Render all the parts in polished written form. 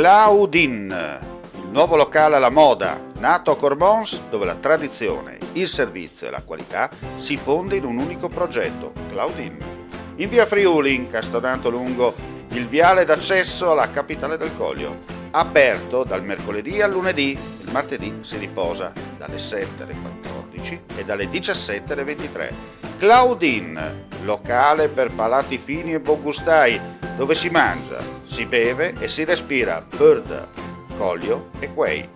Claudine, il nuovo locale alla moda, nato a Cormons, dove la tradizione, il servizio e la qualità si fonde in un unico progetto, Claudine. In via Friuli, incastonato lungo il viale d'accesso alla capitale del Coglio, aperto dal mercoledì al lunedì, il martedì si riposa dalle 7 alle 14 e dalle 17 alle 23. Claudine, locale per palati fini e buongustai, dove si mangia, si beve e si respira Bird, Coglio e Quay.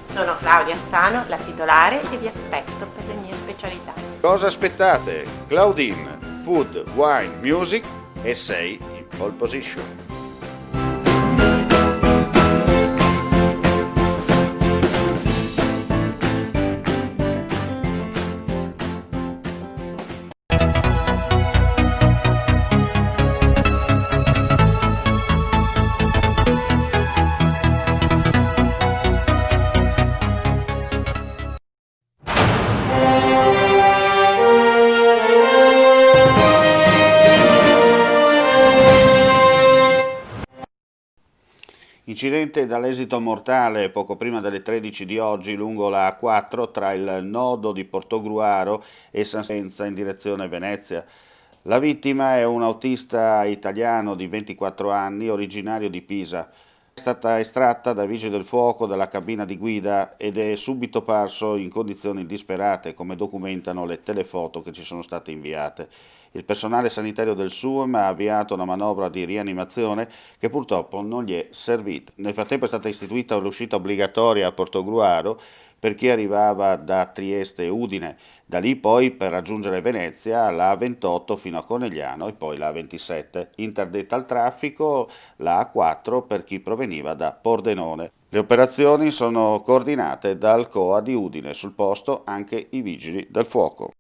Sono Claudia Azzano, la titolare, e vi aspetto per le mie specialità. Cosa aspettate? Claudine, food, wine, music e sei in pole position. Incidente dall'esito mortale poco prima delle 13 di oggi lungo la A4 tra il nodo di Portogruaro e San Senza in direzione Venezia. La vittima è un autista italiano di 24 anni, originario di Pisa. È stata estratta dai vigili del fuoco dalla cabina di guida ed è subito parso in condizioni disperate, come documentano le telefoto che ci sono state inviate. Il personale sanitario del SUAM ha avviato una manovra di rianimazione che purtroppo non gli è servita. Nel frattempo è stata istituita l'uscita obbligatoria a Portogruaro per chi arrivava da Trieste e Udine. Da lì poi per raggiungere Venezia la A28 fino a Conegliano e poi la A27. Interdetta al traffico la A4 per chi proveniva da Pordenone. Le operazioni sono coordinate dal COA di Udine, sul posto anche i vigili del fuoco.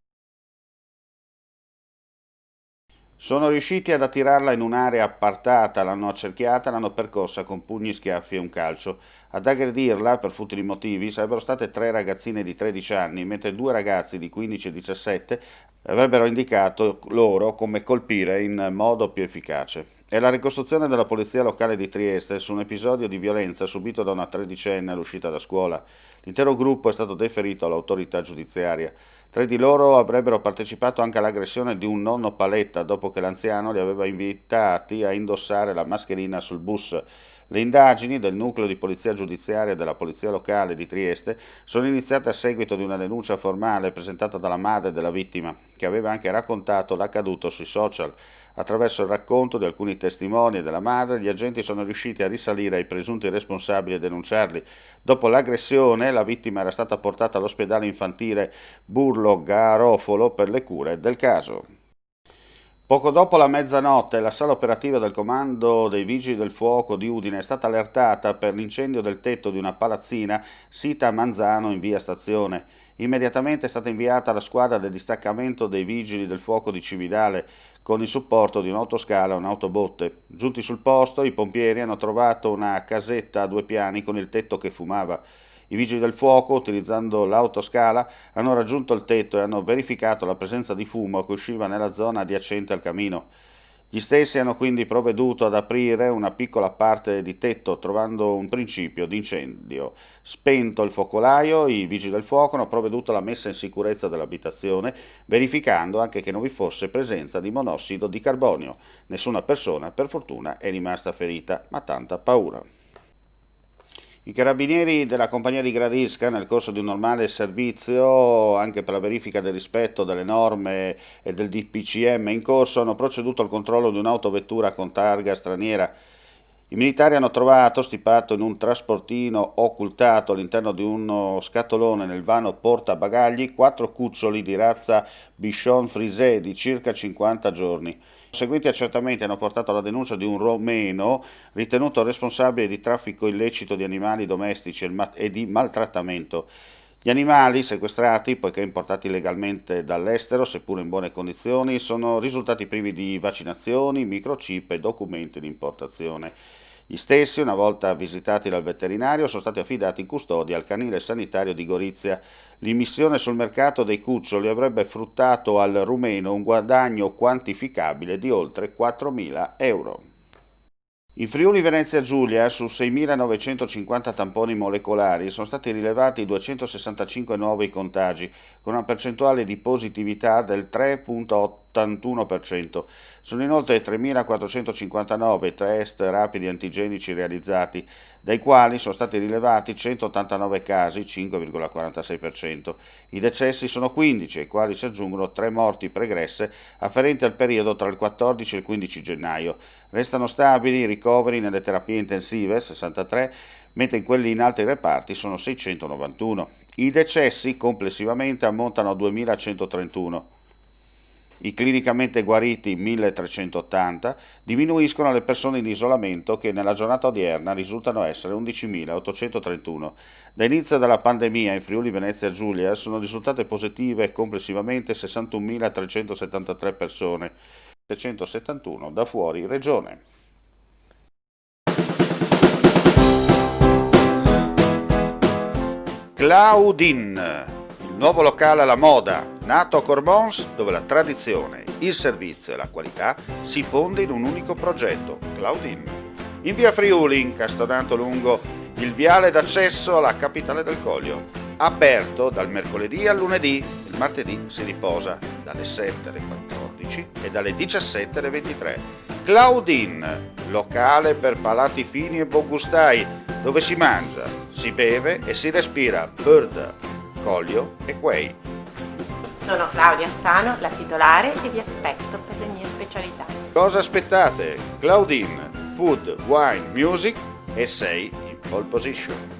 Sono riusciti ad attirarla in un'area appartata, l'hanno accerchiata, l'hanno percossa con pugni, schiaffi e un calcio. Ad aggredirla, per futili motivi, sarebbero state 3 ragazzine di 13 anni, mentre 2 ragazzi di 15 e 17 avrebbero indicato loro come colpire in modo più efficace. È la ricostruzione della polizia locale di Trieste su un episodio di violenza subito da una tredicenne all'uscita da scuola. L'intero gruppo è stato deferito all'autorità giudiziaria. 3 di loro avrebbero partecipato anche all'aggressione di un nonno paletta dopo che l'anziano li aveva invitati a indossare la mascherina sul bus. Le indagini del nucleo di polizia giudiziaria della polizia locale di Trieste sono iniziate a seguito di una denuncia formale presentata dalla madre della vittima, che aveva anche raccontato l'accaduto sui social. Attraverso il racconto di alcuni testimoni e della madre, gli agenti sono riusciti a risalire ai presunti responsabili e denunciarli. Dopo l'aggressione, la vittima era stata portata all'ospedale infantile Burlo Garofolo per le cure del caso. Poco dopo la mezzanotte, la sala operativa del comando dei Vigili del Fuoco di Udine è stata allertata per l'incendio del tetto di una palazzina sita a Manzano in via Stazione. Immediatamente è stata inviata la squadra del distaccamento dei Vigili del Fuoco di Cividale con il supporto di un'autoscala e un'autobotte. Giunti sul posto, i pompieri hanno trovato una casetta a 2 piani con il tetto che fumava. I vigili del fuoco, utilizzando l'autoscala, hanno raggiunto il tetto e hanno verificato la presenza di fumo che usciva nella zona adiacente al camino. Gli stessi hanno quindi provveduto ad aprire una piccola parte di tetto, trovando un principio di incendio. Spento il focolaio, i vigili del fuoco hanno provveduto alla messa in sicurezza dell'abitazione, verificando anche che non vi fosse presenza di monossido di carbonio. Nessuna persona, per fortuna, è rimasta ferita, ma tanta paura. I carabinieri della compagnia di Gradisca, nel corso di un normale servizio, anche per la verifica del rispetto delle norme e del DPCM in corso, hanno proceduto al controllo di un'autovettura con targa straniera. I militari hanno trovato, stipato in un trasportino occultato all'interno di uno scatolone nel vano portabagagli, 4 cuccioli di razza Bichon Frisé di circa 50 giorni. I seguenti accertamenti hanno portato alla denuncia di un romeno ritenuto responsabile di traffico illecito di animali domestici e di maltrattamento. Gli animali sequestrati, poiché importati legalmente dall'estero, seppur in buone condizioni, sono risultati privi di vaccinazioni, microchip e documenti di importazione. Gli stessi, una volta visitati dal veterinario, sono stati affidati in custodia al canile sanitario di Gorizia. L'immissione sul mercato dei cuccioli avrebbe fruttato al rumeno un guadagno quantificabile di oltre 4.000 euro. In Friuli Venezia Giulia, su 6.950 tamponi molecolari, sono stati rilevati 265 nuovi contagi, con una percentuale di positività del 3,81%. Sono inoltre 3.459 test rapidi antigenici realizzati, dai quali sono stati rilevati 189 casi, 5,46%. I decessi sono 15, ai quali si aggiungono 3 morti pregresse afferenti al periodo tra il 14 e il 15 gennaio. Restano stabili i ricoveri nelle terapie intensive, 63, mentre in quelli in altri reparti sono 691. I decessi complessivamente ammontano a 2.131. I clinicamente guariti 1.380 diminuiscono le persone in isolamento che nella giornata odierna risultano essere 11.831. Da inizio della pandemia in Friuli Venezia Giulia sono risultate positive complessivamente 61.373 persone, 771 da fuori regione. Claudin, il nuovo locale alla moda, nato a Cormons, dove la tradizione, il servizio e la qualità si fonde in un unico progetto, Claudin. In via Friuli, incastonato lungo il viale d'accesso alla capitale del Coglio, aperto dal mercoledì al lunedì, il martedì si riposa dalle 7 alle 14 e dalle 17 alle 23. Claudin, locale per palati fini e buongustai, dove si mangia, si beve e si respira Bird, Coglio e Quay. Sono Claudia Azzano, la titolare e vi aspetto per le mie specialità. Cosa aspettate? Claudin, Food, Wine, Music e sei in pole position.